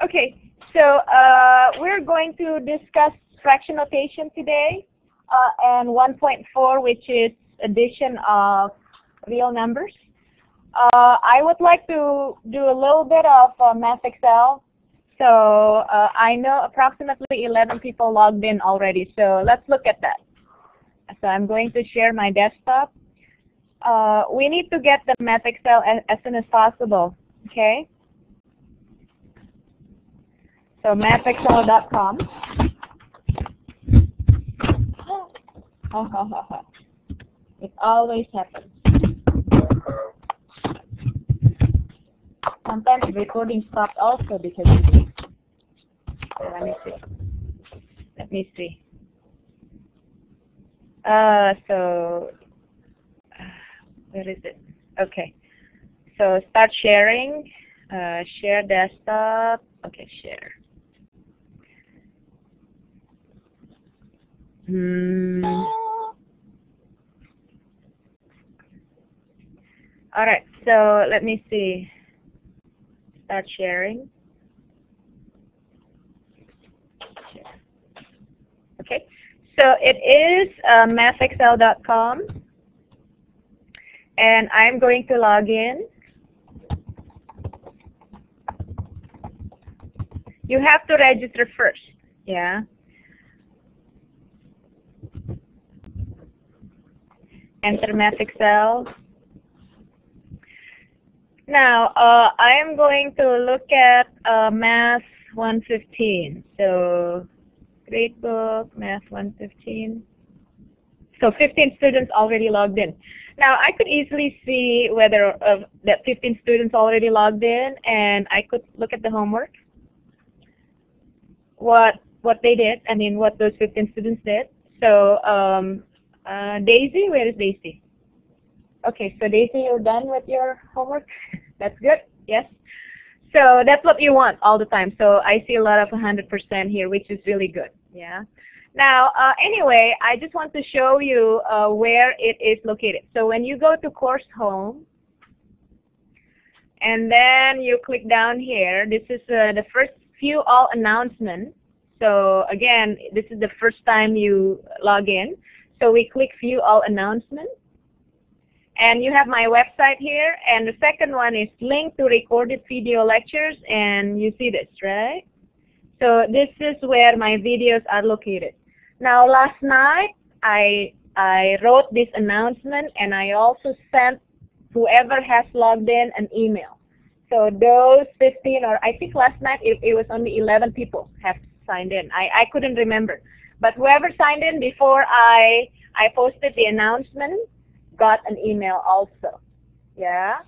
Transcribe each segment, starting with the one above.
Okay, so we're going to discuss fraction notation today, and 1.4, which is addition of real numbers. I would like to do a little bit of Math Excel. So I know approximately 11 people logged in already, so let's look at that. So I'm going to share my desktop. We need to get the Math Excel as soon as possible, okay? So mathexcel.com. It always happens. Sometimes the recording stops also because of this. Let me see. Let me see. So where is it? Okay. So start sharing. Share desktop. Okay, share. All right. So let me see. Start sharing. Okay, so it is mathexcel.com, and I'm going to log in. You have to register first, yeah. Enter MathExcel. Now, I am going to look at Math 115. So, Gradebook, Math 115. So, 15 students already logged in. Now, I could easily see whether that 15 students already logged in, and I could look at the homework. What they did, I mean, what those 15 students did. So, Daisy, where is Daisy? Okay, so Daisy, you're done with your homework? That's good, yes? So that's what you want all the time. So I see a lot of 100% here, which is really good, yeah? Now, anyway, I just want to show you where it is located. So when you go to Course Home, and then you click down here, this is the first View All announcement. So again, this is the first time you log in. So we click View All announcement. And you have my website here. And the second one is link to recorded video lectures. And you see this, right? So this is where my videos are located. Now last night, I wrote this announcement, and I also sent whoever has logged in an email. So those 15, or I think last night it was only 11 people have signed in. I couldn't remember. But whoever signed in before I posted the announcement got an email also. Yeah.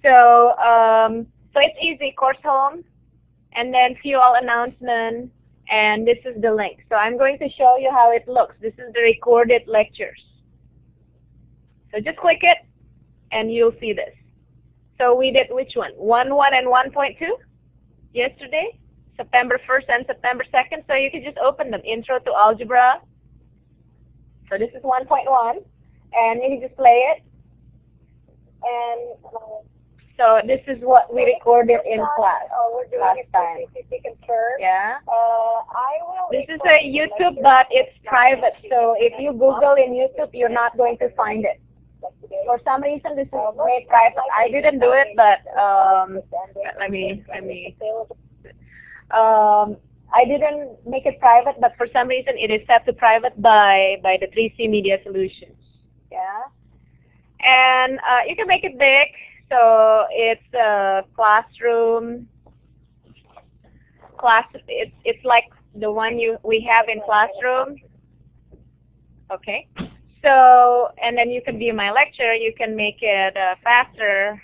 So so it's easy. Course Home, and then View All announcement, and this is the link. So I'm going to show you how it looks. This is the recorded lectures. So just click it, and you'll see this. So we did which one? 1.1 and 1.2 yesterday, September 1st and September 2nd. So you can just open them. Intro to Algebra. So this is 1.1, and you can just play it. And so this is what we recorded in class last time. Yeah. This is a YouTube, but it's private. So if you Google in YouTube, you're not going to find it. For some reason, this is made private. I didn't do it, but let me. I didn't make it private, but for some reason, it is set to private by the 3C Media Solutions. Yeah, and you can make it big. So it's a classroom. It's like the one we have in Classroom. Okay. So, and then you can view my lecture. You can make it faster.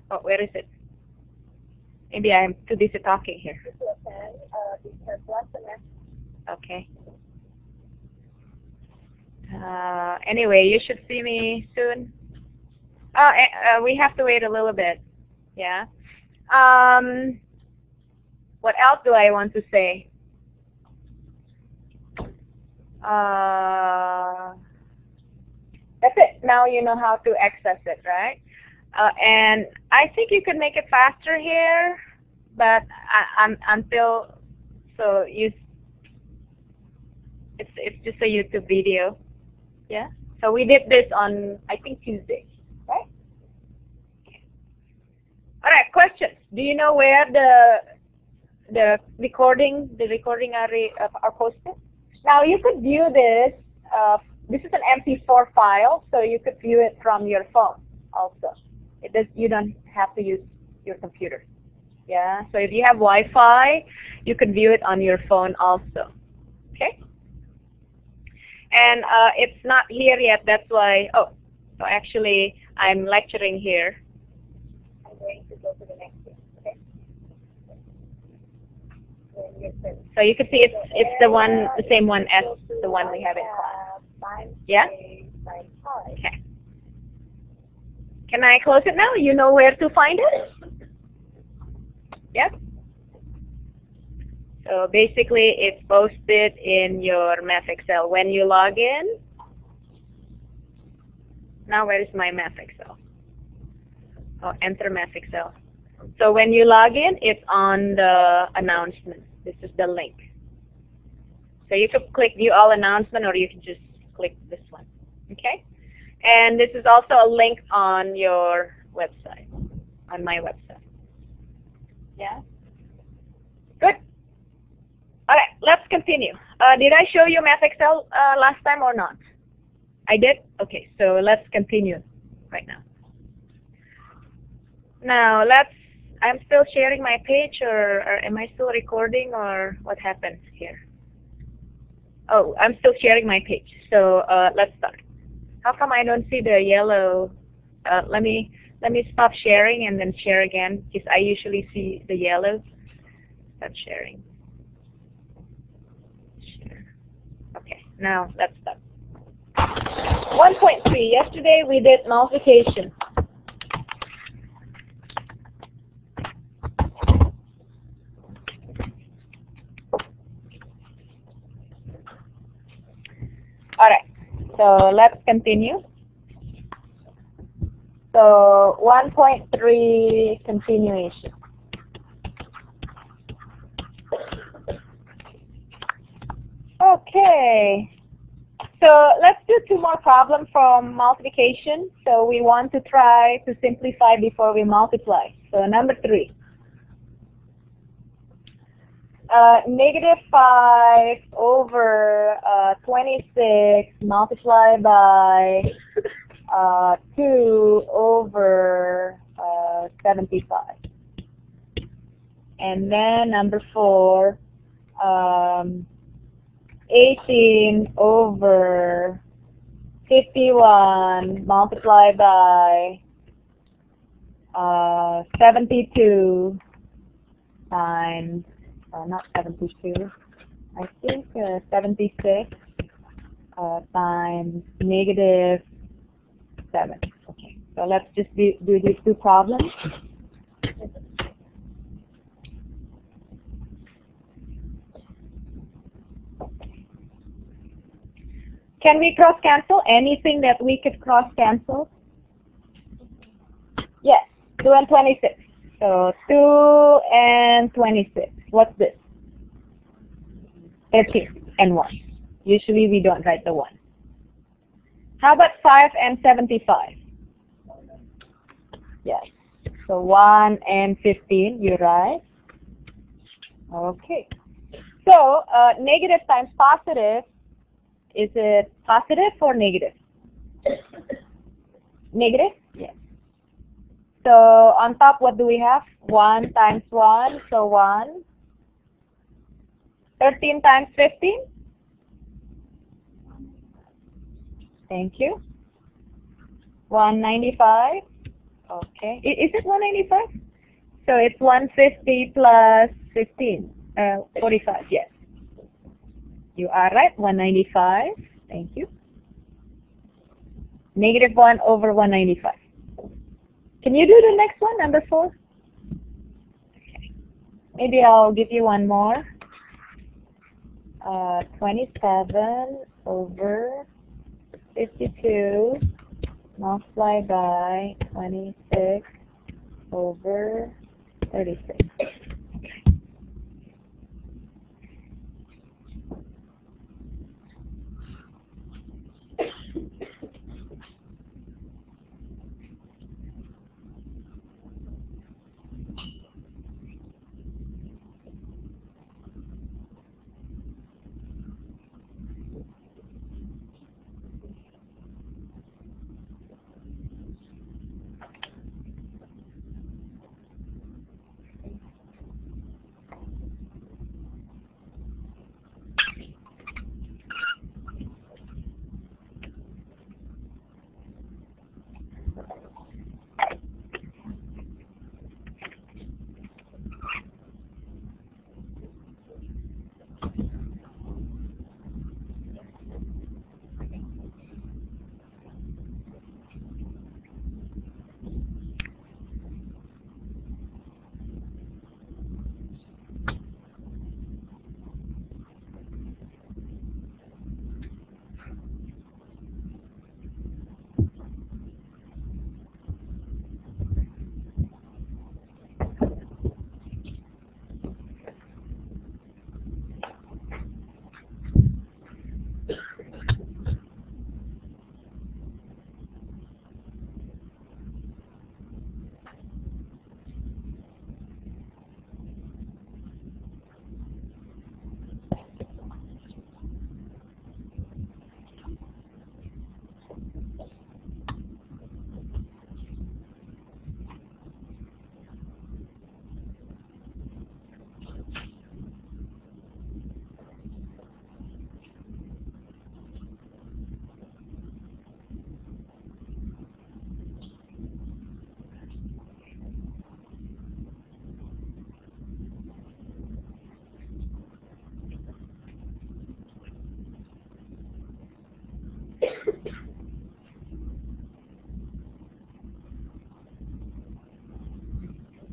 Oh, where is it? Maybe I'm too busy talking here. Okay. Anyway, you should see me soon. Oh, we have to wait a little bit. Yeah. What else do I want to say? That's it. Now you know how to access it, right? And I think you can make it faster here. but until, so it's just a YouTube video. Yeah. So we did this on, I think, Tuesday, right? All right. Questions? Do you know where the recording are posted? Now you could view this. This is an MP4 file, so you could view it from your phone also. You don't have to use your computer. Yeah. So if you have Wi-Fi, you could view it on your phone also. Okay. And it's not here yet. That's why. Oh, so actually, I'm lecturing here. I'm going to go to the next one. Okay. So you can see it's the same one as the one we have in class. Yeah. Okay. Can I close it now? You know where to find it? Yep. So basically, it's posted in your Math Excel. When you log in, now where is my Math Excel? Oh, enter Math Excel. So when you log in, it's on the announcement. This is the link. So you could click View All Announcement, or you can just click this one. Okay? And this is also a link on your website, on my website. Yeah? Good. All right, let's continue. Did I show you Math Excel last time or not? I did? Okay, so let's continue right now. Now, I'm still sharing my page, or am I still recording, or what happened here? Oh, I'm still sharing my page, so let's start. How come I don't see the yellow? Let me stop sharing and then share again, because I usually see the yellow. Stop sharing. Share. Okay, now let's start. 1.3. Yesterday we did multiplication. All right, so let's continue. So 1.3 continuation. Okay, so let's do 2 more problems from multiplication. So we want to try to simplify before we multiply. So number 3. -5 over 26 multiplied by 2 over 75. And then number 4, 18 over 51 multiplied by 72 times, not 72, I think 76 times -7. Okay, so let's just do these 2 problems. Can we cross cancel? Anything that we could cross cancel? Yes, 2 and 26. So 2 and 26. What's this? 13 and 1. Usually we don't write the 1. How about 5 and 75? Yes. So 1 and 15, you're right. Okay. So negative times positive, is it positive or negative? Negative? Yes. So on top, what do we have? 1 times 1, so 1. 13 times 15? Thank you. 195. Okay. Is it 195? So it's 150 plus 15. 45, yes. You are right, 195. Thank you. -1 over 195. Can you do the next one, number 4? Okay. Maybe I'll give you one more. 27 over 52 multiplied by 26 over 36.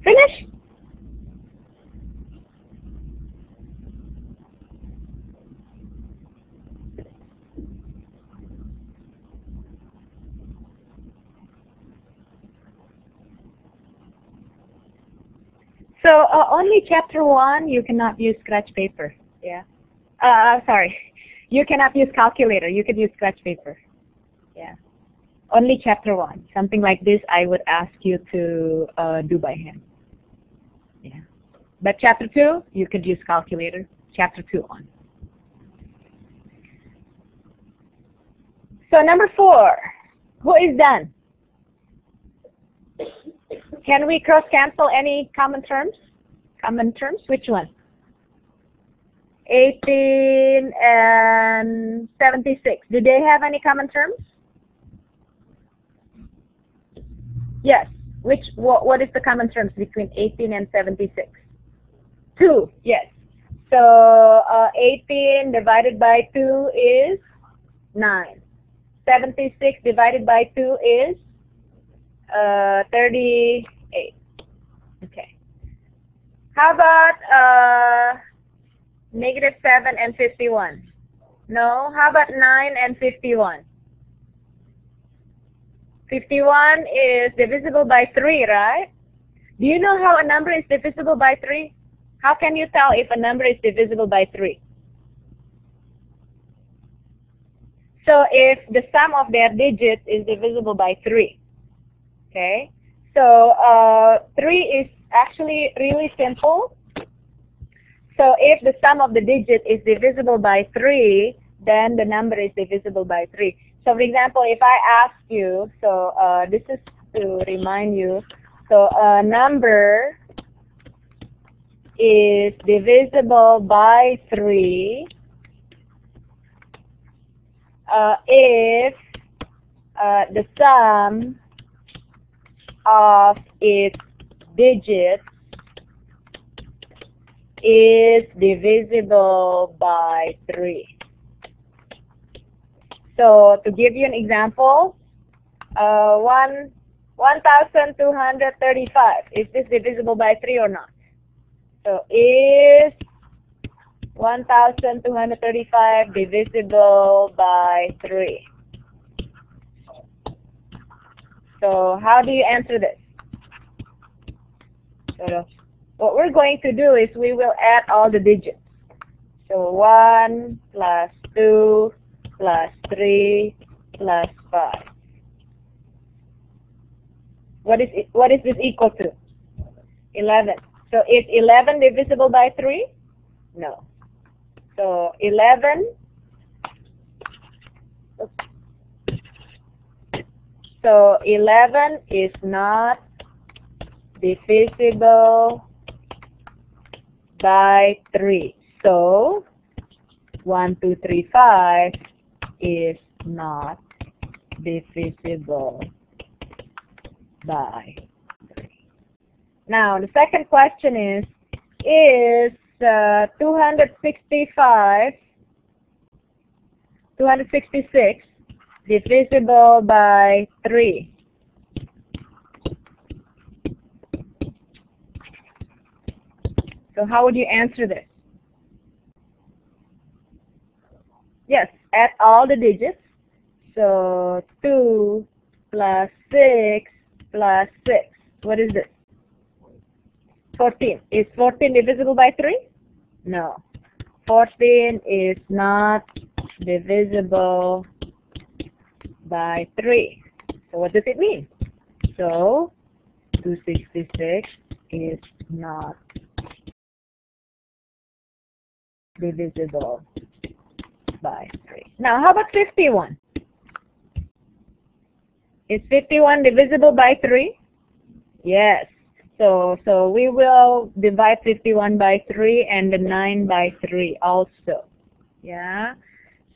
Finish. So only chapter 1 you cannot use scratch paper. Yeah. Sorry. You cannot use calculator. You can use scratch paper. Yeah. Only chapter 1. Something like this I would ask you to do by hand. Yeah. But chapter 2, you could use calculator. Chapter 2 on. So number 4. Who is done? Can we cross cancel any common terms? Common terms? Which one? 18 and 76. Do they have any common terms? Yes. What is the common terms between 18 and 76? 2. Yes. So 18 divided by 2 is 9. 76 divided by 2 is 38. Okay. How about negative 7 and 51? No. How about 9 and 51? 51 is divisible by 3, right? Do you know how a number is divisible by 3? How can you tell if a number is divisible by 3? So if the sum of their digits is divisible by 3, okay? So 3 is actually really simple. So if the sum of the digit is divisible by 3, then the number is divisible by 3. So for example, if I ask you, so this is to remind you, so a number is divisible by 3 if the sum of its digits is divisible by 3. So to give you an example, 1,235, is this divisible by 3 or not? So is 1,235 divisible by 3? So how do you answer this? So what we're going to do is we will add all the digits. So 1 plus 2 plus 3 plus 5. What is this equal to? 11. So is 11 divisible by 3? No. So 11. So 11 is not divisible by 3. So 1, 2, 3, 5 is not divisible by 3. Now the second question is 266 divisible by 3? So how would you answer this? Yes, add all the digits. So 2 plus 6 plus 6. What is this? 14. Is 14 divisible by 3? No. 14 is not divisible by 3. So what does it mean? So 266 is not divisible by 3. Now how about 51? Is 51 divisible by 3? Yes. So we will divide 51 by 3 and the 9 by 3 also. Yeah.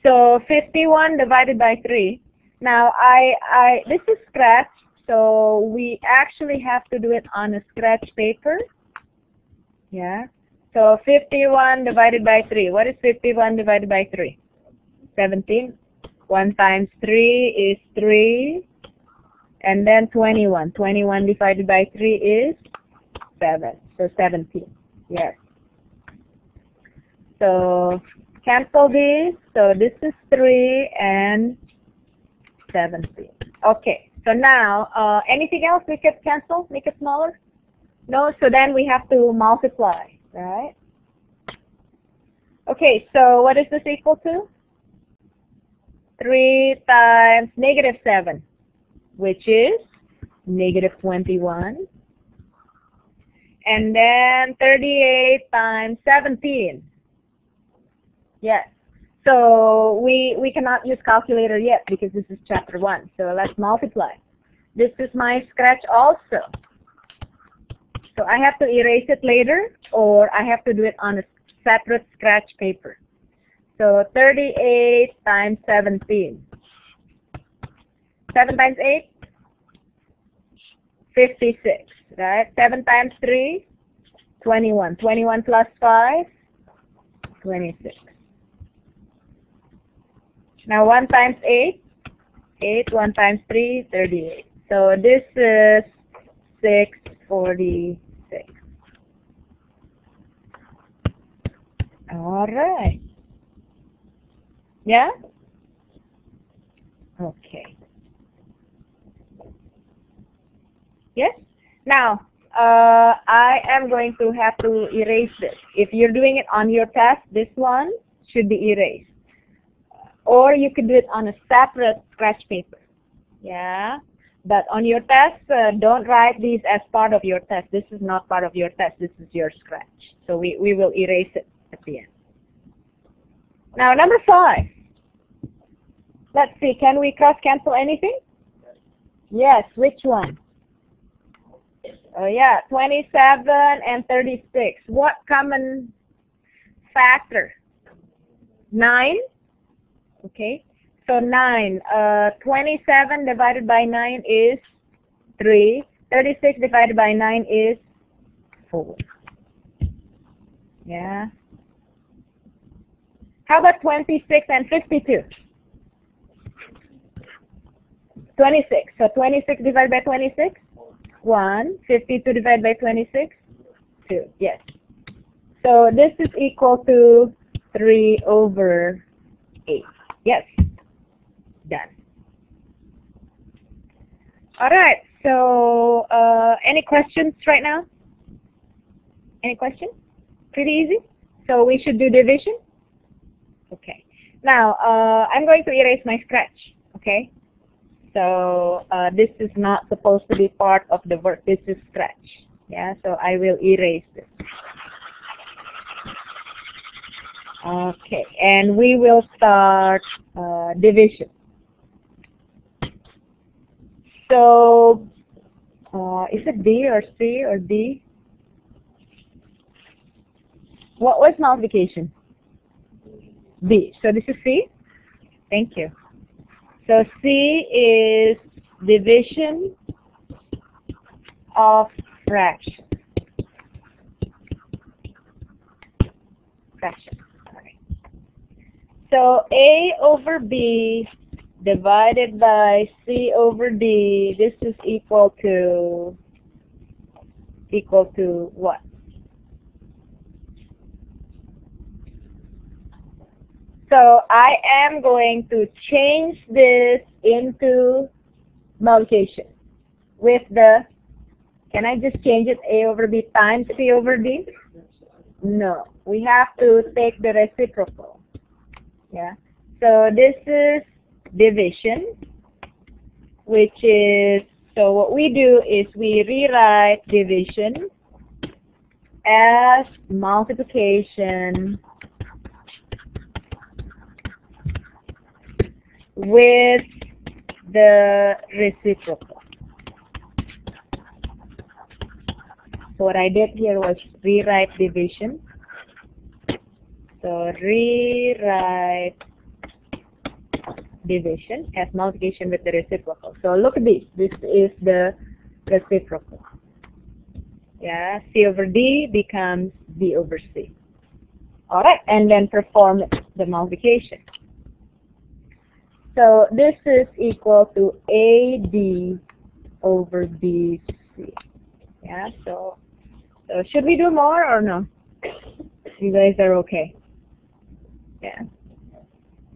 So 51 divided by 3. Now this is scratch, so we actually have to do it on a scratch paper. Yeah. So 51 divided by 3. What is 51 divided by 3? 17. 1 times 3 is 3. And then 21. 21 divided by 3 is 7. So 17. Yes. So cancel this. So this is 3 and 17. Okay. So now, anything else we could cancel? Make it smaller? No. So then we have to multiply, right? Okay. So what is this equal to? 3 times negative 7, which is negative 21. And then 38 times 17. Yes. So we cannot use calculator yet because this is chapter 1. So let's multiply. This is my scratch also. So I have to erase it later, or I have to do it on a separate scratch paper. So 38 times 17. 7 times 8? 56, right? 7 times 3? 21. 21 plus 5? 26. Now 1 times 8? 8. 1 times 3? 38. So this is 646. All right. Yeah? Okay. Yes? Now, I am going to have to erase this. If you're doing it on your test, this one should be erased. Or you could do it on a separate scratch paper. Yeah? But on your test, don't write these as part of your test. This is not part of your test. This is your scratch. So we will erase it at the end. Now, number 5. Let's see. Can we cross-cancel anything? Yes. Which one? Oh, yeah. 27 and 36. What common factor? 9? Okay. So 9. 27 divided by 9 is 3. 36 divided by 9 is 4. Yeah. How about 26 and 52? 26. So 26 divided by 26? 1. 52 divided by 26? 2. Yes. So this is equal to 3 over 8. Yes. Done. All right. So any questions right now? Any questions? Pretty easy. So we should do division. Okay. Now I'm going to erase my scratch. Okay. So this is not supposed to be part of the work. This is scratch. Yeah. So I will erase this. Okay. And we will start division. So is it B or C or D? What was multiplication? B. So this is C? Thank you. So C is division of fraction. Fraction. All right. So A over B divided by C over D, this is equal to what? So I am going to change this into multiplication with the, can I just change it A over B times C over D? No, we have to take the reciprocal. Yeah. So this is division, which is, so what we do is we rewrite division as multiplication with the reciprocal. So what I did here was rewrite division. So rewrite division as multiplication with the reciprocal. So look at this. This is the reciprocal. Yeah, C over D becomes B over C. All right, and then perform the multiplication. So this is equal to AD over BC. Yeah, so So should we do more or no? You guys are okay? Yeah.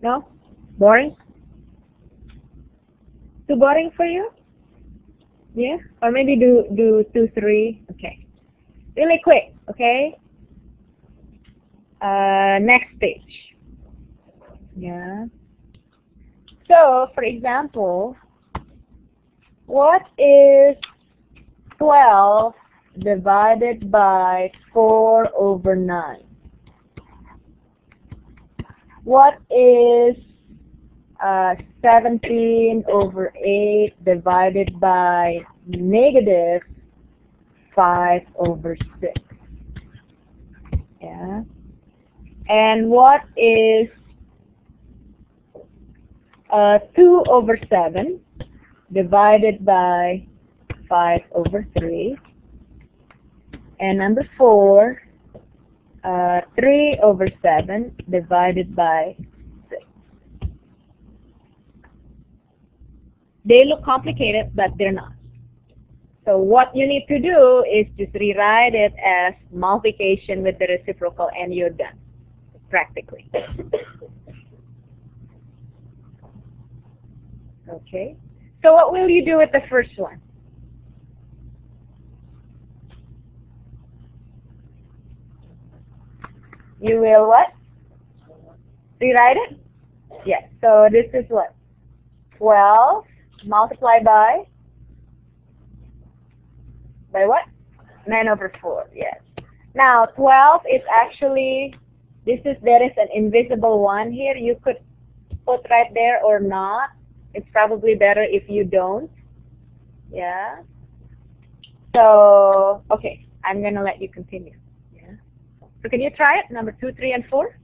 No? Boring? Too boring for you? Yeah? Or maybe do 2, 3. Okay. Really quick, okay? Next page. Yeah. So, for example, what is 12 divided by 4/9? What is 17/8 divided by -5/6? Yeah. And what is 2/7 divided by 5/3? And number 4, 3/7 divided by 6. They look complicated, but they're not. So what you need to do is just rewrite it as multiplication with the reciprocal, and you're done, practically. Okay. So what will you do with the first one? You will what? Rewrite it? Yes. So this is what? 12 multiplied by what? 9/4. Yes. Now 12 is actually, there is an invisible one here. You could put right there or not. It's probably better if you don't. Yeah. So okay, I'm gonna let you continue. Yeah. So can you try it? Number 2, 3, and 4.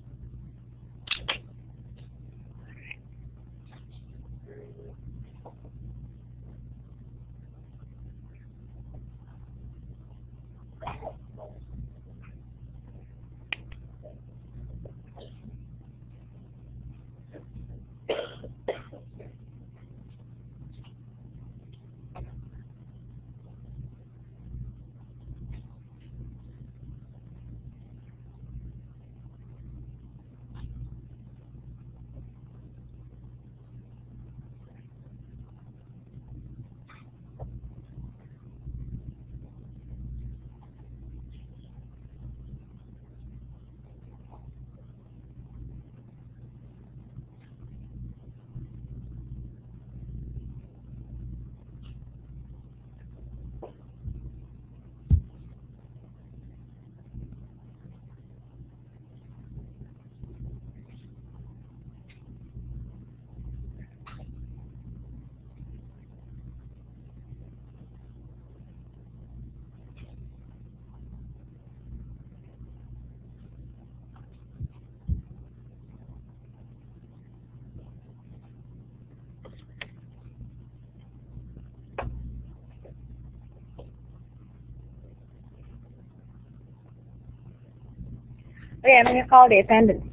Okay, I'm gonna call the attendance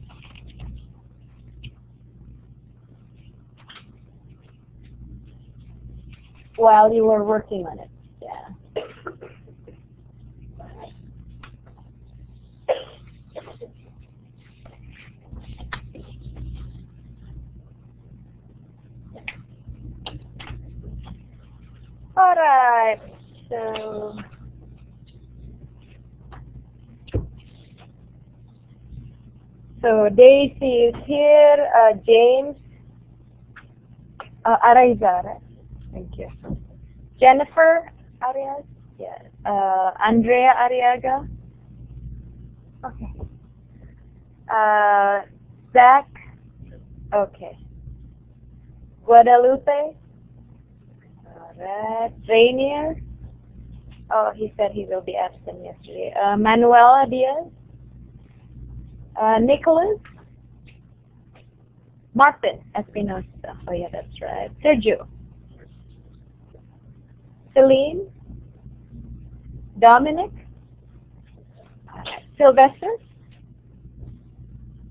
while you were working on it. Yeah. All right. So Daisy is here. James Araiza, right? Thank you. Jennifer Arias. Yes. Andrea Ariaga. Okay. Zach. Okay. Guadalupe. All right. Rainier. Oh, he said he will be absent yesterday. Manuela Diaz. Nicholas. Martin Espinosa. Oh yeah, that's right. Sergio. Celine. Dominic. Sylvester.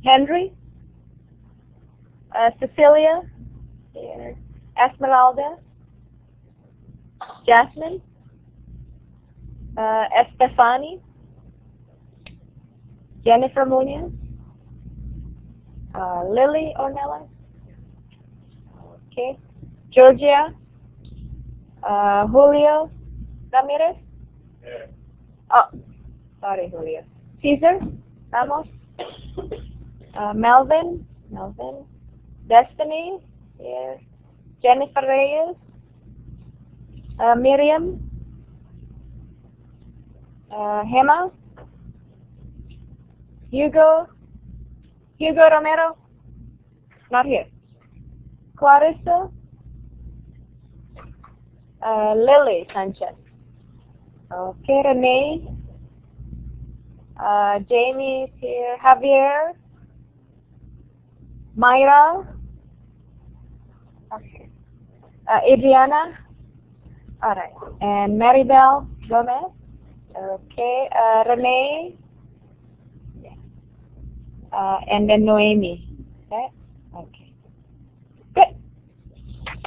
Henry. Cecilia. Here. Esmeralda. Jasmine. Estefani. Jennifer Munoz. Lily Ornelas. Okay. Georgia. Julio Ramirez. Oh, sorry, Julio. Caesar Ramos. Melvin. Destiny. Yes. Jennifer Reyes. Miriam. Hema. Hugo Romero. Not here. Clarissa. Lily Sanchez. Okay, Renee. Jamie's here. Javier. Myra. Okay. Adriana. All right. And Maribel Gomez. Okay. Renee. And then Noemi. Okay. Okay. Good.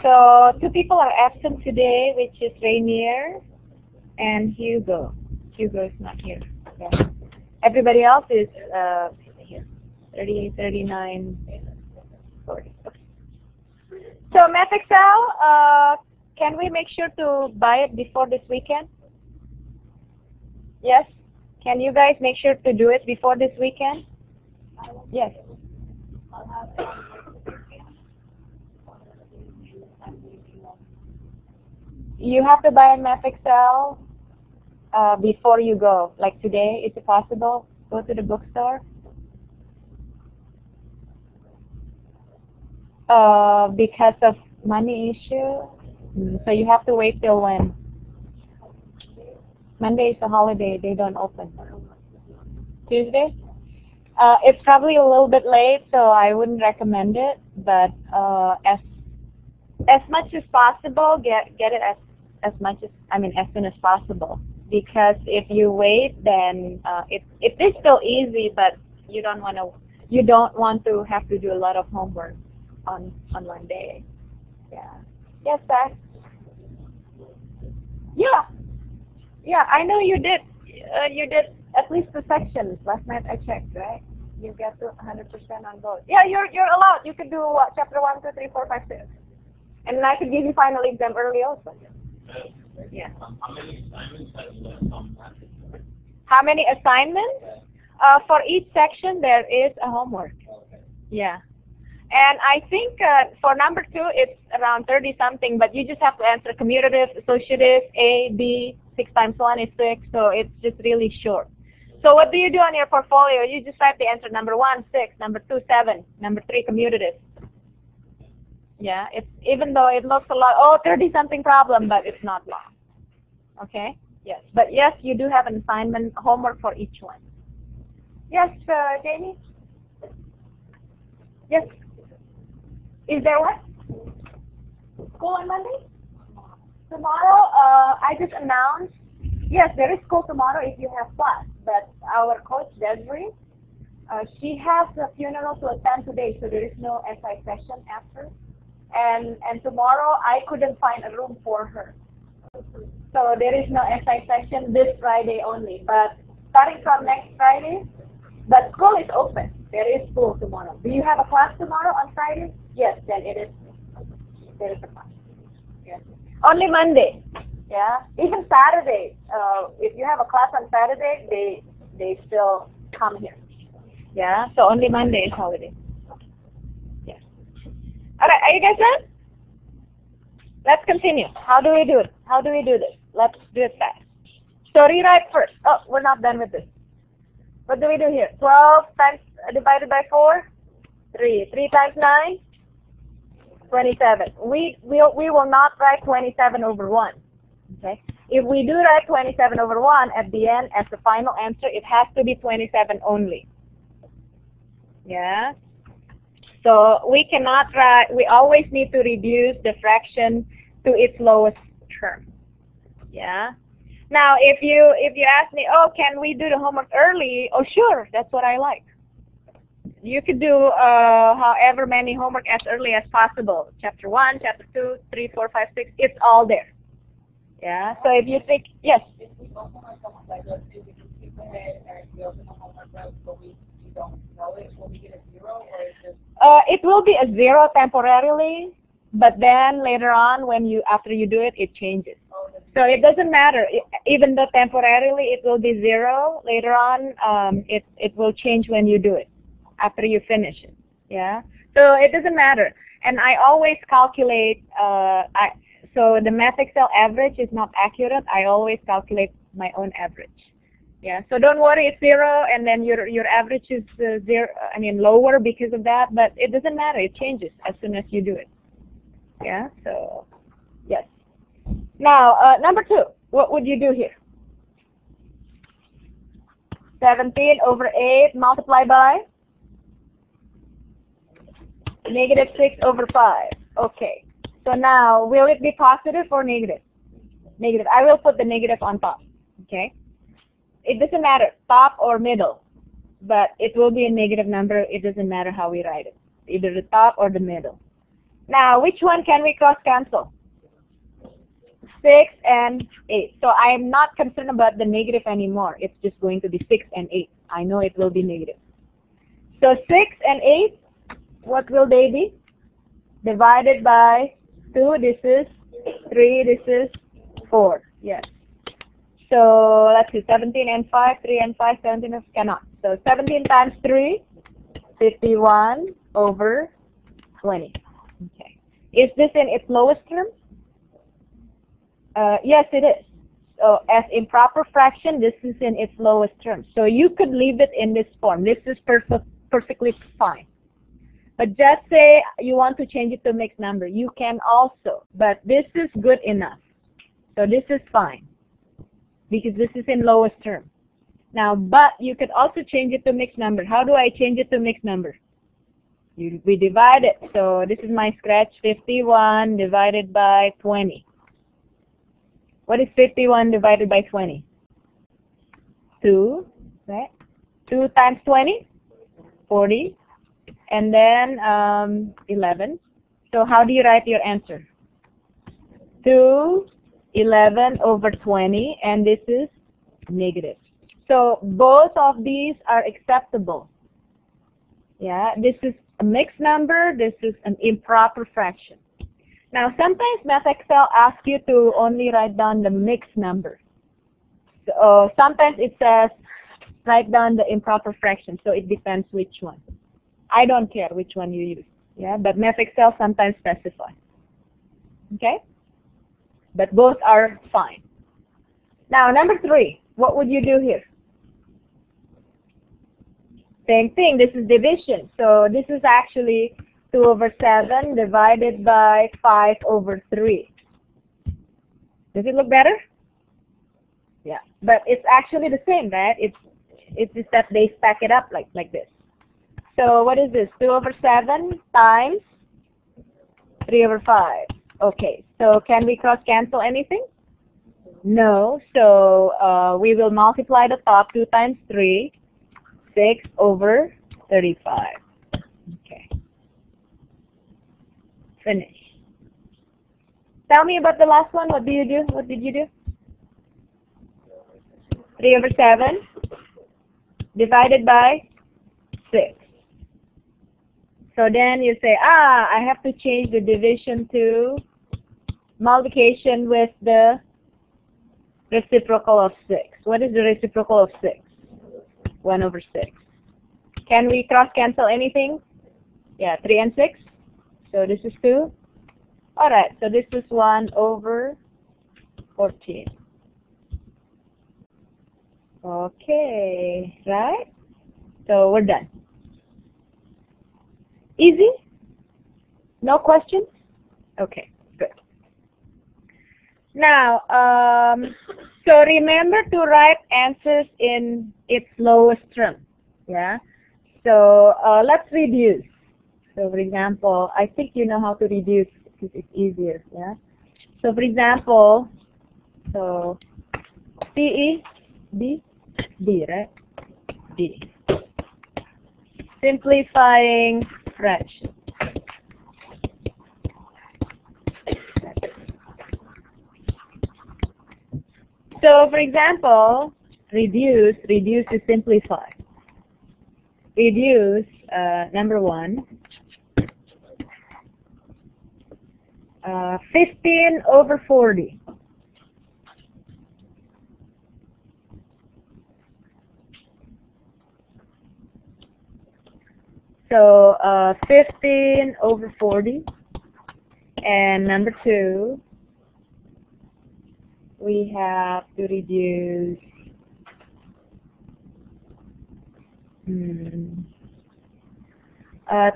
So 2 people are absent today, which is Rainier and Hugo. Hugo is not here. Yeah. Everybody else is here. 38, 39, 40. Okay. So Math Excel, can we make sure to buy it before this weekend? Yes? Can you guys make sure to do it before this weekend? Yes. You have to buy Math Excel before you go. Like today, is it possible? Go to the bookstore. Because of money issue. So you have to wait till when? Monday is a holiday. They don't open. Tuesday? It's probably a little bit late, so I wouldn't recommend it. But as much as possible, get it as soon as possible. Because if you wait, then it is still easy, but you don't want to have to do a lot of homework on one day. Yeah. Yes, Zach. Yeah. I know you did. You did at least 2 sections last night. I checked, right? You get to 100% on both. Yeah, you're allowed. You could do chapter 1, 2, 3, 4, 5, 6, and then I could give you final exam early also. Yeah. How many assignments have you done? How many assignments? For each section, there is a homework. Okay. Yeah. And I think for number 2, it's around 30 something, but you just have to answer commutative, associative, A, B, 6 times 1 is 6, so it's just really short. So what do you do on your portfolio? You just type the answer: number 1, 6, number 2, 7, number 3, commutative. Yeah, it's even though it looks a lot, 30 something problem, but it's not long. Okay? Yes. But yes, you do have an assignment, homework for each one. Yes, Jamie? Yes. Is there what? School on Monday? Tomorrow, I just announced, yes, there is school tomorrow if you have class, but our coach, Desiree, she has a funeral to attend today, so there is no SI session after. And tomorrow, I couldn't find a room for her. So there is no SI session this Friday only, but starting from next Friday, but school is open. There is school tomorrow. Do you have a class tomorrow on Friday? Yes, then it is. There is a class. Yes. Only Monday. Yeah. Even Saturday. If you have a class on Saturday, they still come here. Yeah. So only Monday is holiday. Yeah. All right. Are you guys done? Let's continue. How do we do it? How do we do this? Let's do it fast. So rewrite first. Oh, we're not done with this. What do we do here? 12 times divided by 4? 3. 3 times 9? 27. We will not write 27 over 1. Okay? If we do write 27 over 1 at the end as the final answer, it has to be 27 only. Yeah? So we cannot write, we always need to reduce the fraction to its lowest term. Yeah? Now, if you ask me, oh, can we do the homework early? Oh, sure, that's what I like. You could do however many homework as early as possible. Chapter 1, Chapter 2, 3, 4, 5, 6, it's all there. Yeah, so if you think, yes? If we open like a, like let's say we can skip ahead and we open a homework right, but we It will be a 0 temporarily, but then later on, after you do it, it changes. So it doesn't matter. Even though temporarily it will be 0, later on it will change when you do it, after you finish it. Yeah. So it doesn't matter. And I always calculate. So the math Excel average is not accurate. I always calculate my own average. Yeah. So don't worry, it's 0, and then your average is 0. I mean lower because of that, but it doesn't matter. It changes as soon as you do it. Yeah. So yes. Now number 2. What would you do here? 17 over 8 multiplied by negative 6 over 5. Okay. So now, will it be positive or negative? Negative. I will put the negative on top. Okay. It doesn't matter, top or middle, but it will be a negative number. It doesn't matter how we write it, either the top or the middle. Now, which one can we cross cancel? 6 and 8. So I am not concerned about the negative anymore. It's just going to be 6 and 8. I know it will be negative. So 6 and 8, what will they be? Divided by 2, this is 3, this is 4. Yes. So let's see, 17 and 5, 3 and 5, 17 and cannot. So 17 times 3, 51 over 20. Okay. Is this in its lowest term? Yes, it is. So as improper fraction, this is in its lowest term. So you could leave it in this form. This is perfectly fine. But just say you want to change it to mixed number. You can also, but this is good enough. So this is fine because this is in lowest term. Now, but you could also change it to mixed number. How do I change it to mixed number? We divide it. So this is my scratch, 51 divided by 20. What is 51 divided by 20? 2, right? 2 times 20? 40. And then 11. So how do you write your answer? 2, 11 over 20, and this is negative. So both of these are acceptable. Yeah, this is a mixed number, this is an improper fraction. Now sometimes Math Excel asks you to only write down the mixed number. So sometimes it says write down the improper fraction, so it depends which one. I don't care which one you use, yeah, but Math Excel sometimes specifies. Okay? But both are fine. Now, number 3, what would you do here? Same thing, this is division. So this is actually 2 over 7 divided by 5 over 3. Does it look better? Yeah, but it's actually the same, right? It's just that they stack it up like this. So what is this? 2 over 7 times 3 over 5. Okay, so can we cross cancel anything? No, so we will multiply the top 2 times 3, 6 over 35. Okay. Finish. Tell me about the last one. What do you do? What did you do? 3 over 7 divided by 6. So then you say, I have to change the division to multiplication with the reciprocal of 6. What is the reciprocal of 6? 1 over 6. Can we cross cancel anything? Yeah, 3 and 6. So this is 2. Alright, so this is 1 over 14. Okay, right? So we're done. Easy? No questions? Okay, good. Now, so remember to write answers in its lowest term. Yeah? So let's reduce. So for example, I think you know how to reduce because it's easier. Yeah? So for example, so CE, D, D, right? D. Simplifying fraction. So for example, reduce is simplify. Reduce, number 1, 15 over 40. So 15 over 40. And number 2, we have to reduce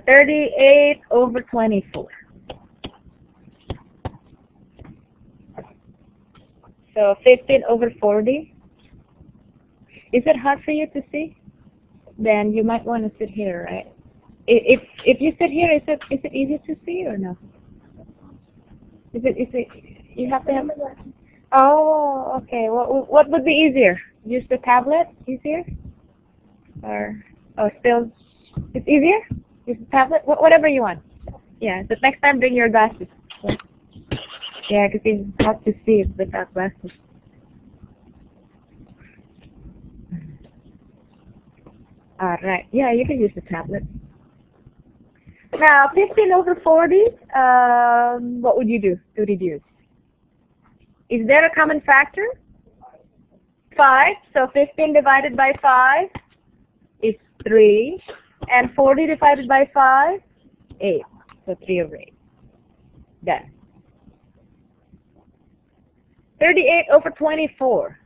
38 over 24. So 15 over 40. Is it hard for you to see? Then you might want to sit here, right? If you sit here, is it easy to see or no? Is it you have to have? Oh, okay. What would be easier? Use the tablet easier, or still it's easier? Use the tablet. Whatever you want. Yeah. So next time bring your glasses. Yeah, because it's hard to see without glasses. All right. Yeah, you can use the tablet. Now, 15 over 40, what would you do to reduce? Is there a common factor? 5. So 15 divided by 5 is 3. And 40 divided by 5, 8. So 3 over 8. Done. 38 over 24.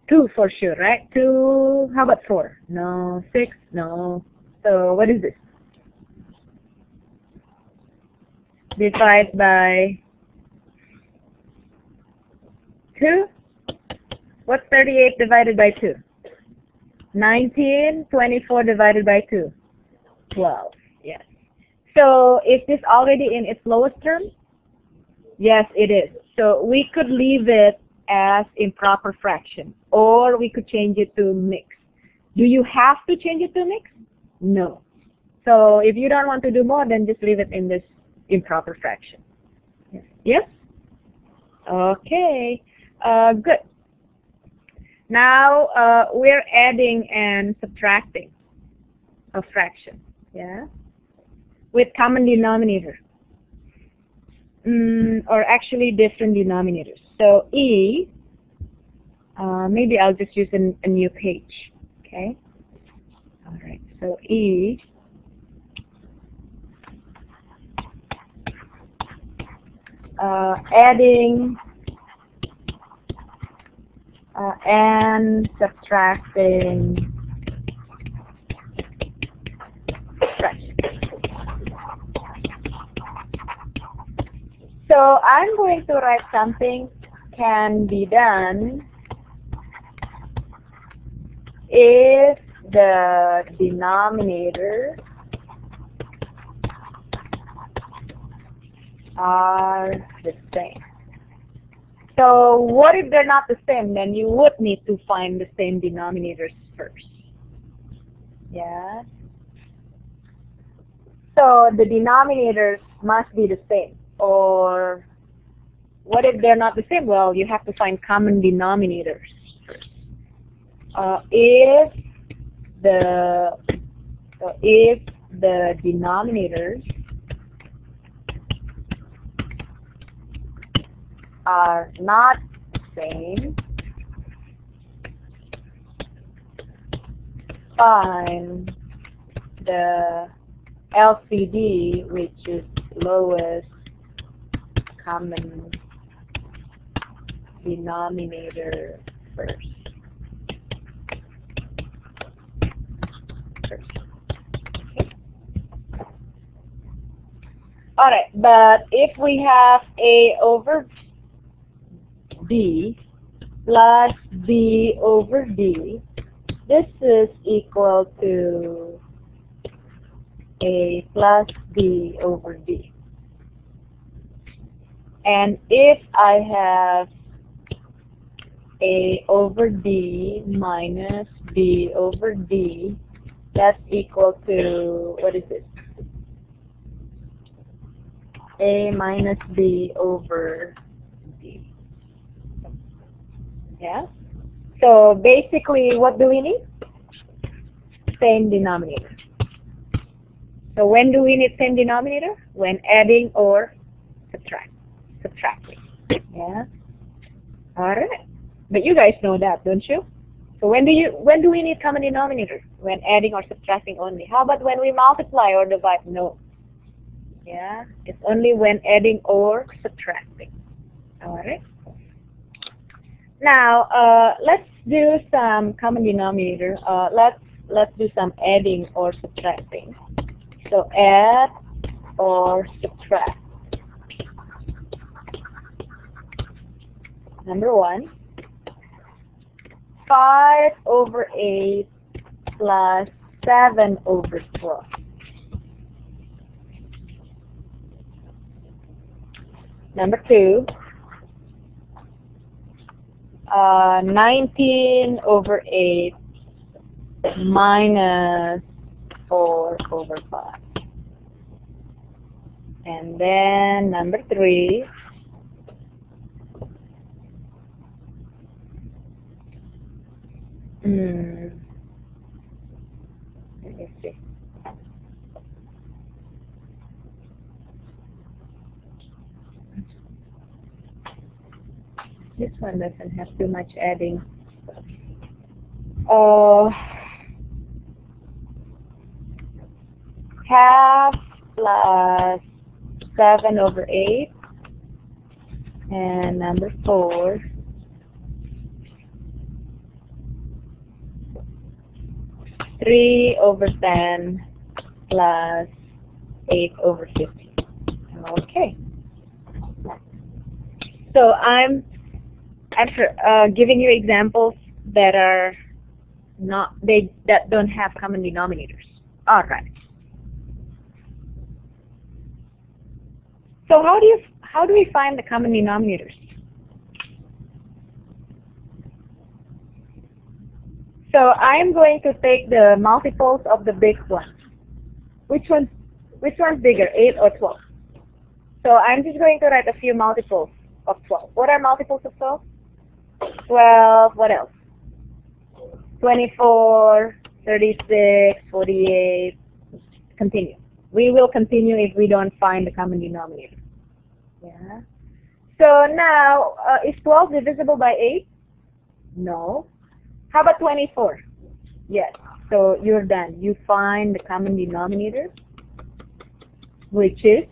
2 for sure, right? 2, how about 4? No. 6? No. So what is this? Divide by 2? What's 38 divided by 2? 19. 24 divided by 2? 12. Yes. So is this already in its lowest term? Yes, it is. So we could leave it as improper fraction, or we could change it to mix. Do you have to change it to mix? No. So if you don't want to do more, then just leave it in this improper fraction. Yes? Yes? Okay. Good. Now we're adding and subtracting a fraction. Yeah? With common denominator. Or actually different denominators. So E, maybe I'll just use a new page. Okay? All right. So E adding and subtracting fractions. So I'm going to write something can be done if the denominator are the same. So what if they're not the same? Then you would need to find the same denominators first. Yeah. So the denominators must be the same. Or what if they're not the same? Well, you have to find common denominators first. If the denominators are not the same, find the LCD, which is lowest common denominator first. Okay. All right, but if we have A over B plus B over D, this is equal to A plus B over D. And if I have A over D minus B over D, that's equal to, what is it? A minus B over D. Yeah? So basically, what do we need? Same denominator. So when do we need same denominator? When adding or subtracting. Yeah. All right. But you guys know that, don't you? So when do we need common denominator? When adding or subtracting only. How about when we multiply or divide? No. Yeah. It's only when adding or subtracting. All right. Now let's do some common denominator. Let's do some adding or subtracting. So add or subtract. Number 1, 5 over 8 plus 7 over 12. Number 2, 19 over 8 minus 4 over 5. And then number 3, let me see. This one doesn't have too much adding. Half plus 7 over 8. And number 4, 3 over 10 plus 8 over 15. Okay. So I'm giving you examples that are that don't have common denominators. All right. So how do we find the common denominators? So I'm going to take the multiples of the big one. Which one's bigger, 8 or 12? So I'm just going to write a few multiples of 12. What are multiples of 12? 12, what else? 24, 36, 48, continue. We will continue if we don't find the common denominator. Yeah. So now, is 12 divisible by 8? No. How about 24? Yes. So you're done. You find the common denominator, which is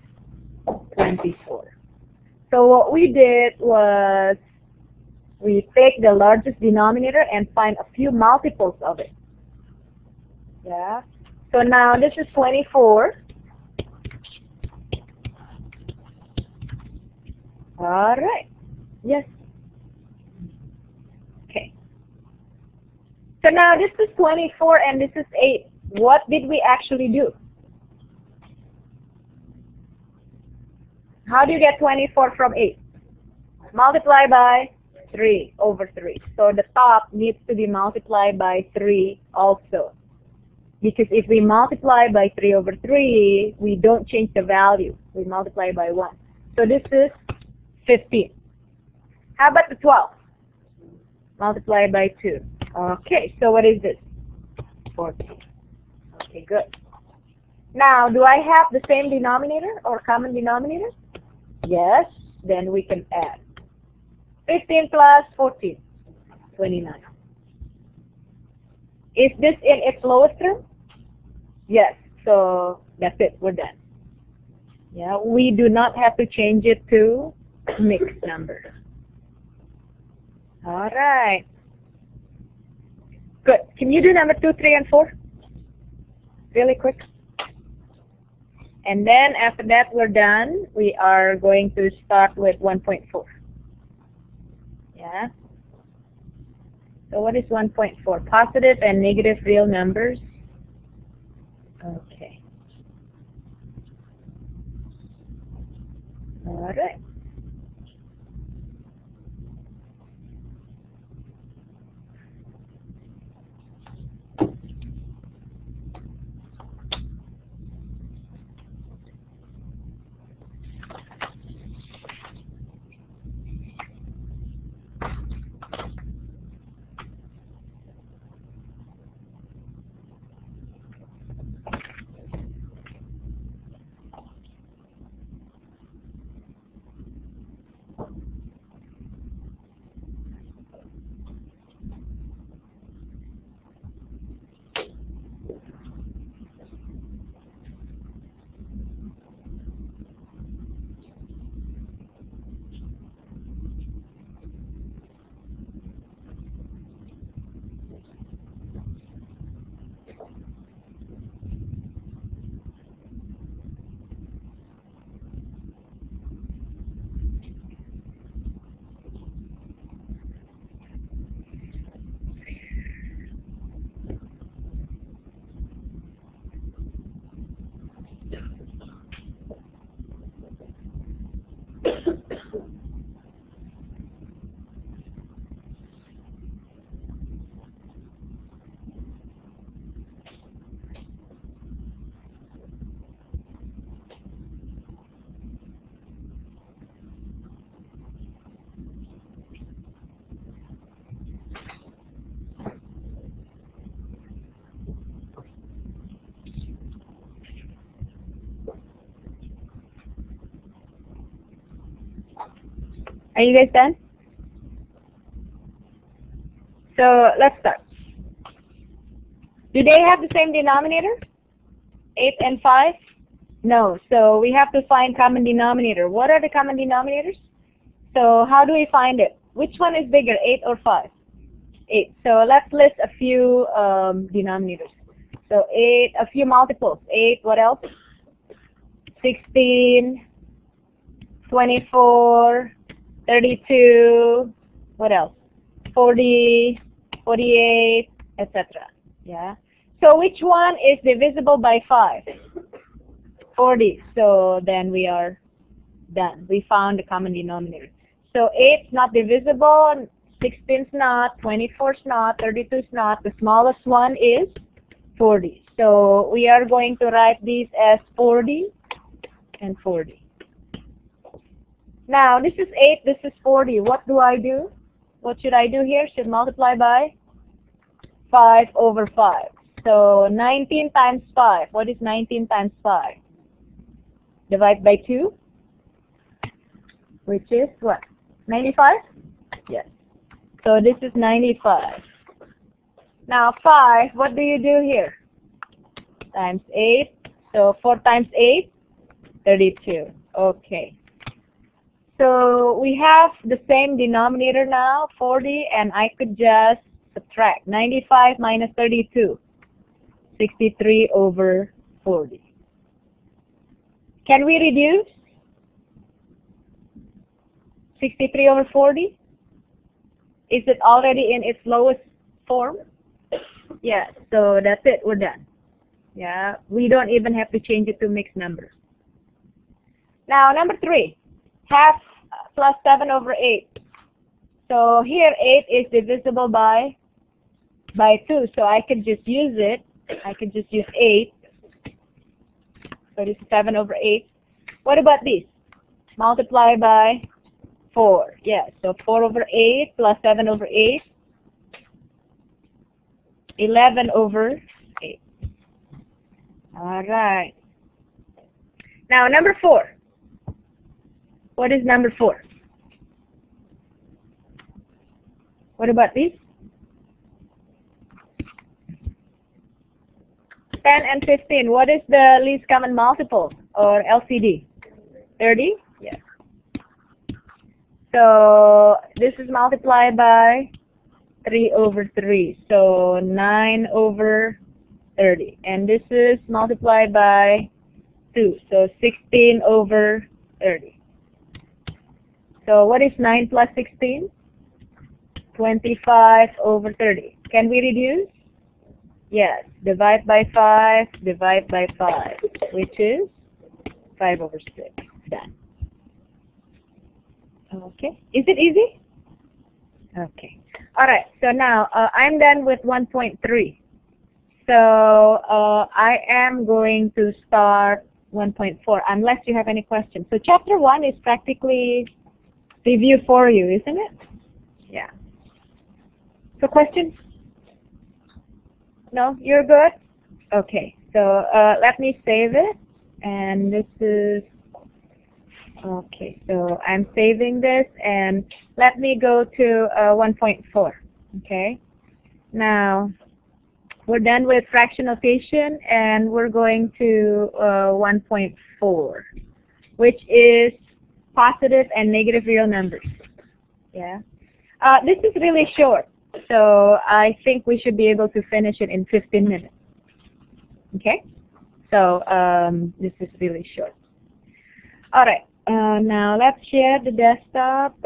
24. So what we did was we take the largest denominator and find a few multiples of it. Yeah. So now this is 24. All right. Yes. Okay. So now this is 24 and this is 8. What did we actually do? How do you get 24 from 8? Multiply by 3 over 3. So the top needs to be multiplied by 3 also. Because if we multiply by 3 over 3, we don't change the value. We multiply by 1. So this is 15. How about the 12? Multiply by 2. Okay, so what is this? 14. Okay, good. Now, do I have the same denominator or common denominator? Yes, then we can add. 15 plus 14, 29. Is this in its lowest term? Yes, so that's it, we're done. Yeah, we do not have to change it to mixed number. All right. Good. Can you do number 2, 3, and 4? Really quick. And then after that we're done. We are going to start with 1.4. Yeah. So what is 1.4? Positive and negative real numbers. Okay. All right. Are you guys done? So let's start. Do they have the same denominator? 8 and 5? No. So we have to find common denominator. What are the common denominators? So how do we find it? Which one is bigger, 8 or 5? 8. So let's list a few denominators. So 8, a few multiples. 8, what else? 16, 24, 32, what else? 40, 48, etc. Yeah. So which one is divisible by 5? 40. So then we are done. We found the common denominator. So 8 is not divisible, 16 is not, 24 is not, 32 is not. The smallest one is 40. So we are going to write these as 40 and 40. Now this is 8, this is 40. What do I do? What should I do here? Should multiply by 5 over 5. So 19 times 5. What is 19 times 5? Divide by 2, which is what? 95? Yes. So this is 95. Now 5, what do you do here? Times 8. So 4 times 8, 32. Okay. So we have the same denominator now, 40, and I could just subtract 95 minus 32, 63 over 40. Can we reduce 63 over 40? Is it already in its lowest form? Yes, so that's it, we're done. Yeah, we don't even have to change it to mixed numbers. Now, number 3, half plus 7 over 8. So here 8 is divisible by 2, so I could just use it. I could just use 8. So this is 7 over 8. What about this? Multiply by 4. Yes, so 4 over 8 plus 7 over 8. 11 over 8. All right. Now, number 4. What is number 4? What about this? 10 and 15. What is the least common multiple or LCD? 30? Yes. So this is multiplied by 3 over 3. So 9 over 30. And this is multiplied by 2. So 16 over 30. So what is 9 plus 16? 25 over 30. Can we reduce? Yes. Divide by 5, divide by 5, which is 5 over 6. Done. Okay. Is it easy? Okay. All right. So now I'm done with 1.3. So I am going to start 1.4 unless you have any questions. So chapter 1 is practically review for you, isn't it? Yeah. So questions? No? You're good? Okay. So let me save it. And this is, okay. So I'm saving this and let me go to 1.4. Okay. Now, we're done with fraction notation and we're going to 1.4, which is positive and negative real numbers. Yeah. This is really short, so I think we should be able to finish it in 15 minutes. Okay? So this is really short. All right. Now let's share the desktop.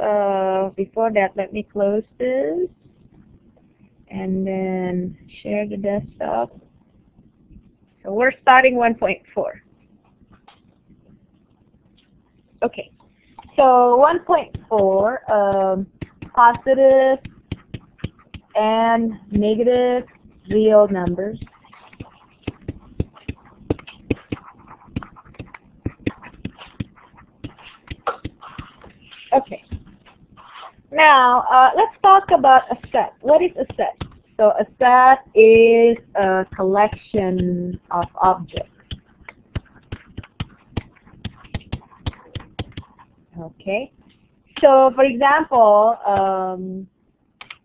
Before that, let me close this and then share the desktop. So we're starting 1.4. Okay. So 1.4, positive and negative real numbers. Okay. Now, let's talk about a set. What is a set? So a set is a collection of objects. Okay. So, for example,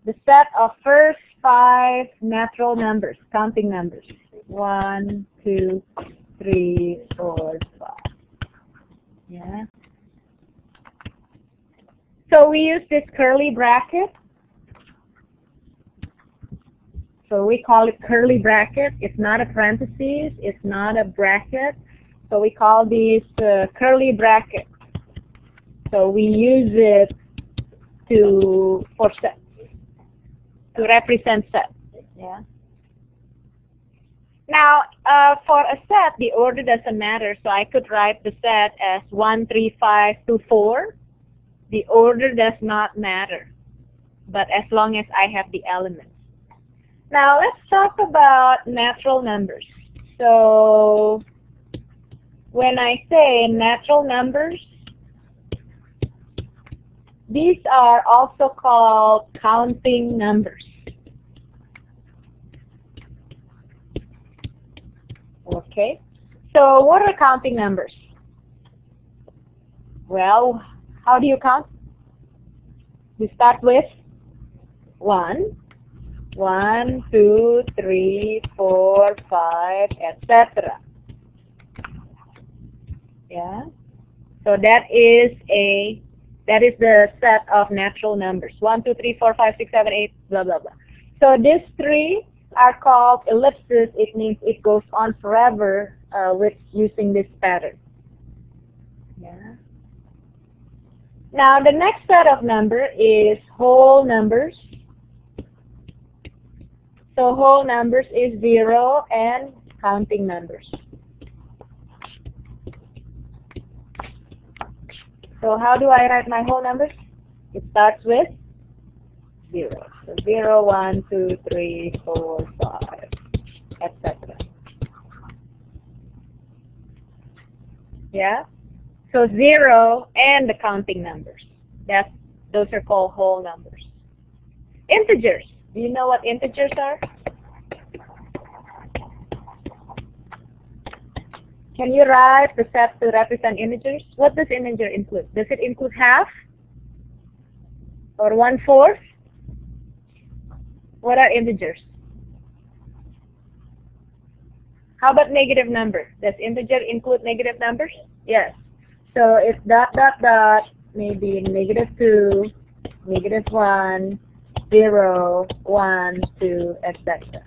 the set of first 5 natural numbers, counting numbers. 1, 2, 3, 4, 5. Yeah. So we use this curly bracket. So we call it curly bracket. It's not a parentheses. It's not a bracket. So we call these curly brackets. So we use it for sets, to represent sets. Yeah. Now, for a set, the order doesn't matter. So I could write the set as 1, 3, 5, 2, 4. The order does not matter, but as long as I have the elements. Now, let's talk about natural numbers. So, when I say natural numbers, these are also called counting numbers. Okay, so what are counting numbers? Well, how do you count? We start with 1, 1, 2, 3, 4, 5, etc. Yeah. So that is the set of natural numbers. 1, 2, 3, 4, 5, 6, 7, 8, blah blah blah. So these 3 are called ellipses. It means it goes on forever with using this pattern. Yeah. Now the next set of number is whole numbers. So whole numbers is 0 and counting numbers. So how do I write my whole numbers? It starts with 0. So 0, 1, 2, 3, 4, 5, etc. Yeah? So 0 and the counting numbers. Those are called whole numbers. Integers. Do you know what integers are? Can you write the set to represent integers? What does integer include? Does it include half? Or 1/4? What are integers? How about negative number? Does integer include negative numbers? Yes. So it's ... maybe -2, -1, 0, 1, 2, etc.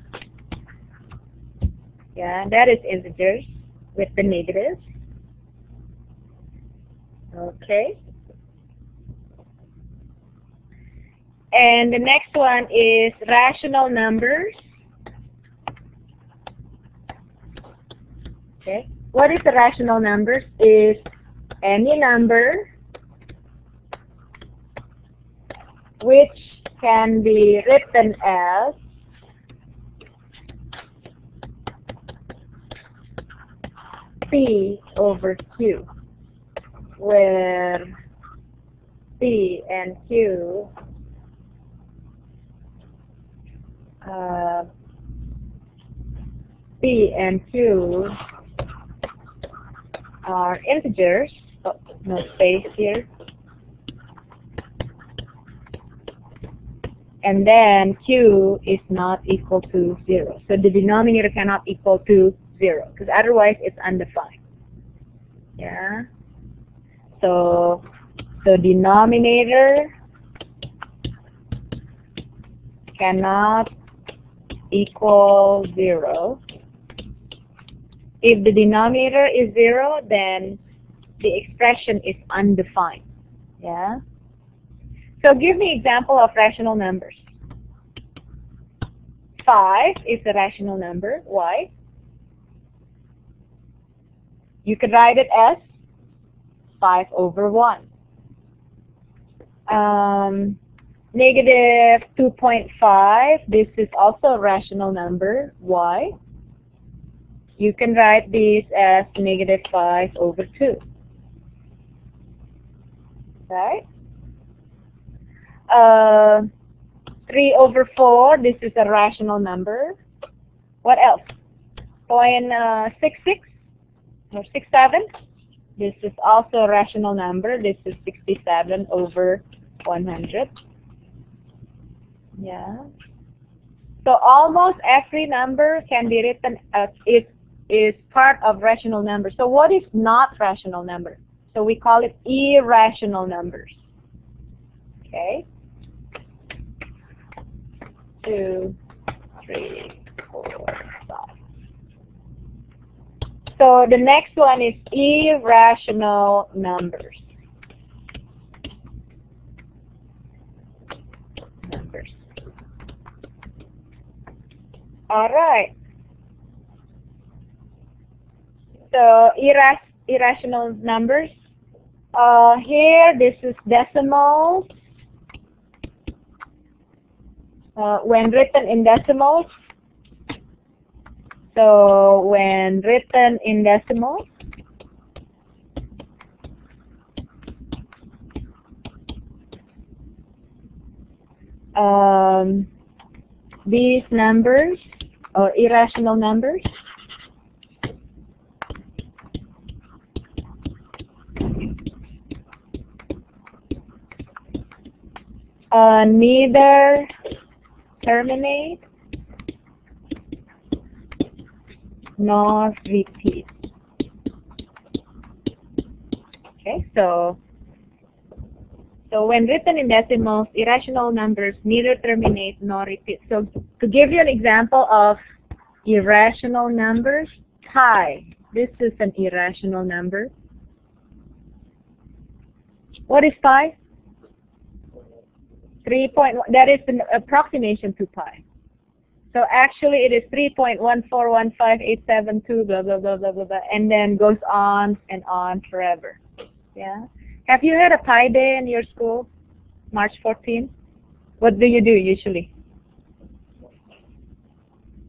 Yeah, that is integers with the negatives. Okay. And the next one is rational numbers. Okay. What is the rational numbers? Is any number which can be written as P over Q, where P and Q are integers. Oh, no space here. And then Q is not equal to 0. So the denominator cannot equal to 0, because otherwise it's undefined. Yeah. So denominator cannot equal 0. If the denominator is 0, then the expression is undefined. Yeah. So give me example of rational numbers. 5 is a rational number. Why? You could write it as 5 over 1. Negative 2.5, this is also a rational number. Why? You can write these as negative 5 over 2. Right? 3 over 4, this is a rational number. What else? 0.66 or 67? This is also a rational number. This is 67 over 100. Yeah. So almost every number can be written as is part of rational numbers. So what is not rational number? So we call it irrational numbers. Okay. 2, 3, 4, 5. So the next one is irrational numbers. All right. So irrational numbers. Here, this is decimals. When written in decimals. So when written in decimals, these numbers or irrational numbers neither terminate nor repeat. Okay, so when written in decimals, irrational numbers neither terminate nor repeat. So to give you an example of irrational numbers, pi. This is an irrational number. What is pi? 3.1. That is an approximation to pi. So actually it is 3.1415872 blah blah blah blah blah blah, and then goes on and on forever. Yeah. Have you had a Pi Day in your school, March 14th? What do you do usually?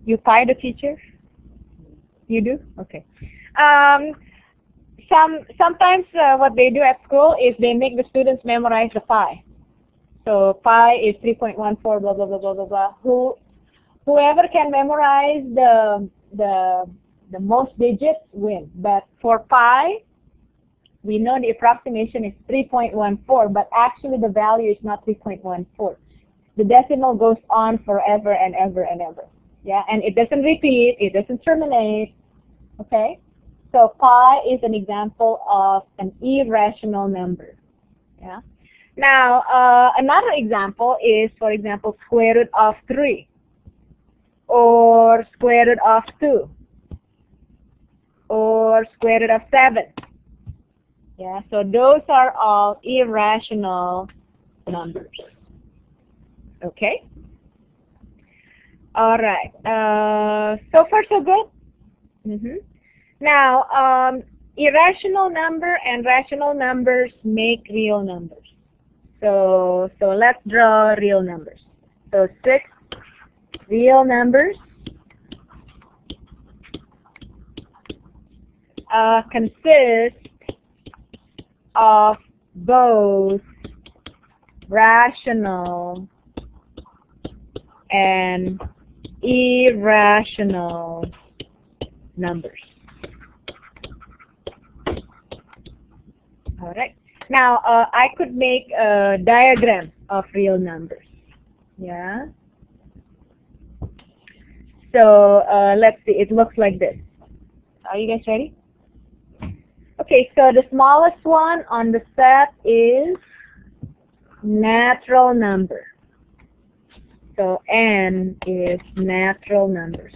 You pi the teacher? You do? Okay. Sometimes what they do at school is they make the students memorize the pi. So pi is 3.14 blah blah blah blah blah blah. Whoever can memorize the most digits win. But for pi, we know the approximation is 3.14, but actually the value is not 3.14. The decimal goes on forever and ever and ever. Yeah, and it doesn't repeat, it doesn't terminate. Okay? So pi is an example of an irrational number. Yeah. Now, another example is, for example, square root of 3 or square root of 2 or square root of 7. Yeah, so those are all irrational numbers. Okay? All right. So far, so good? Now, irrational number and rational numbers make real numbers. So let's draw real numbers. So 6 real numbers consist of both rational and irrational numbers. All right. Now, I could make a diagram of real numbers. Yeah. So let's see. It looks like this. Are you guys ready? Okay, so the smallest one on the set is natural number. So N is natural numbers.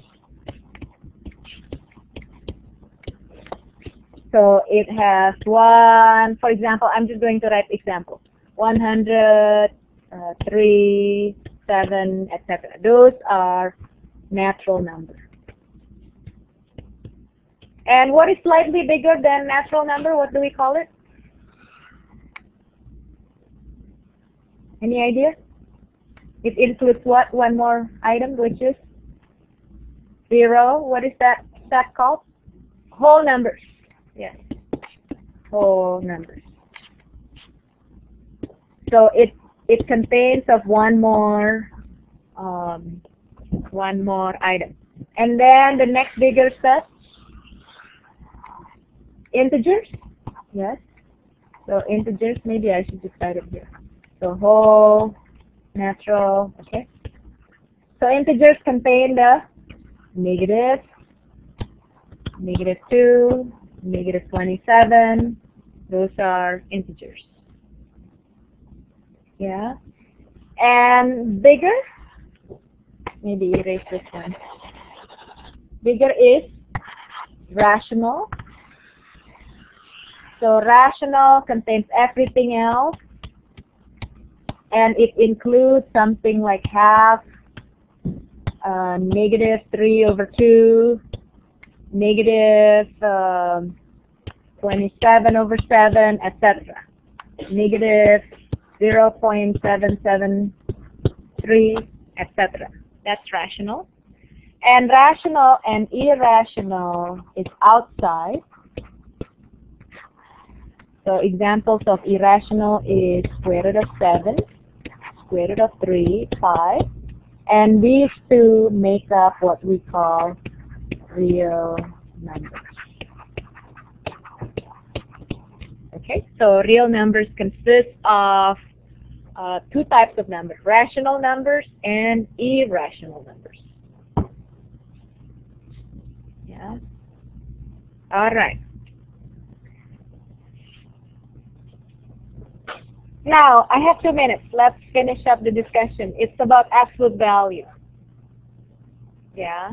So it has one, for example, I'm just going to write example. 100, 3, 7, etc. Those are natural numbers. And what is slightly bigger than natural number? What do we call it? Any idea? It includes what? One more item, which is 0. What is that called? Whole numbers. Yes. Whole numbers. So it contains of one more item. And then the next bigger set, integers. Yes. So integers, maybe I should just write it here. So whole, natural, okay. So integers contain the negative, -2, -27. Those are integers. Yeah. And bigger, maybe erase this one. Bigger is rational. So rational contains everything else, and it includes something like half, -3/2, -27/7, etc. -0.773, etc. That's rational. And rational and irrational is outside. So examples of irrational is square root of 7, square root of 3, 5. And these two make up what we call real numbers. Okay, so real numbers consist of two types of numbers, rational numbers and irrational numbers. Yeah. All right. Now, I have 2 minutes. Let's finish up the discussion. It's about absolute value. Yeah.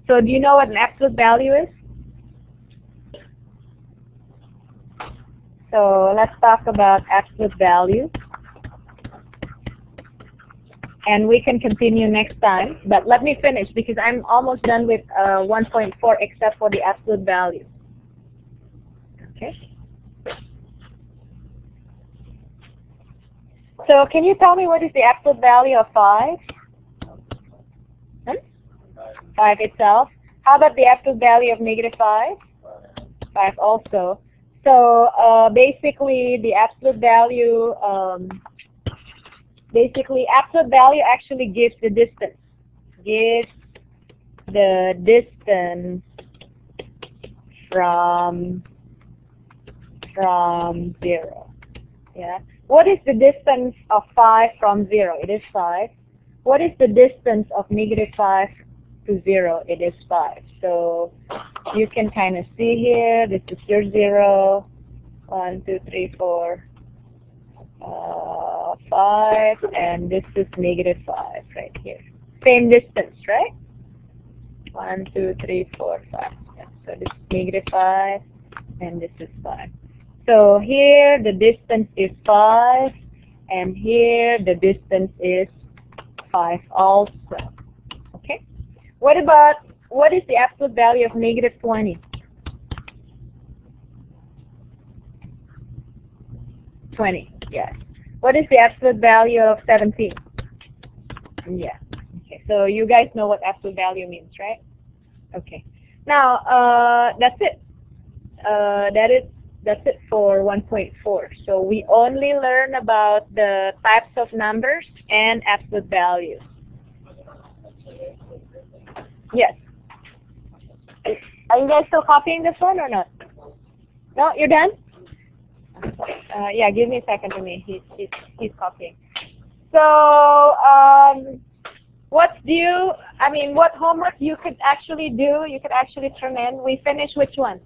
So do you know what an absolute value is? So let's talk about absolute value. And we can continue next time. But let me finish because I'm almost done with 1.4 except for the absolute value. Okay. So can you tell me what is the absolute value of 5? 5 itself. How about the absolute value of -5? 5 also. So basically the absolute value, absolute value actually gives the distance. Gives the distance from 0. Yeah. What is the distance of 5 from 0? It is 5. What is the distance of -5 to 0? It is 5. So you can kind of see here, this is your 0, 1, 2, 3, 4, 5, and this is -5 right here. Same distance, right? 1, 2, 3, 4, 5. Yeah. So this is -5, and this is 5. So here the distance is 5, and here the distance is 5 also. Okay. What is the absolute value of -20? 20. Yes. What is the absolute value of 17? Yeah. Okay. So you guys know what absolute value means, right? Okay. Now that's it. That's it for 1.4. So we only learn about the types of numbers and absolute values. Yes. Are you guys still copying this one or not? No, you're done? Yeah, give me a second to me. He's copying. So what homework you could actually do, you could actually turn in. We finished which one?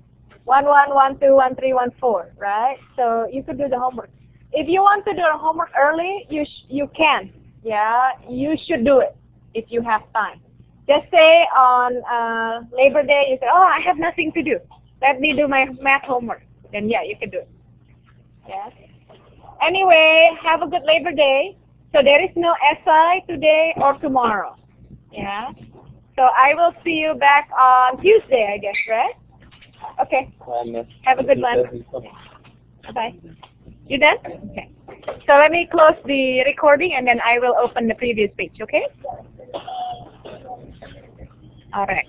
1, 1, 1, 2, 1, 3, 1, 4, right? So you could do the homework. If you want to do the homework early, you can. Yeah, you should do it if you have time. Just say on Labor Day, you say, oh, I have nothing to do. Let me do my math homework. Then yeah, you can do it. Yeah. Anyway, have a good Labor Day. So there is no SI today or tomorrow. Yeah. So I will see you back on Tuesday, I guess, right? Okay. Have a good one. Bye. You done? Okay. So let me close the recording and then I will open the previous page, okay? All right.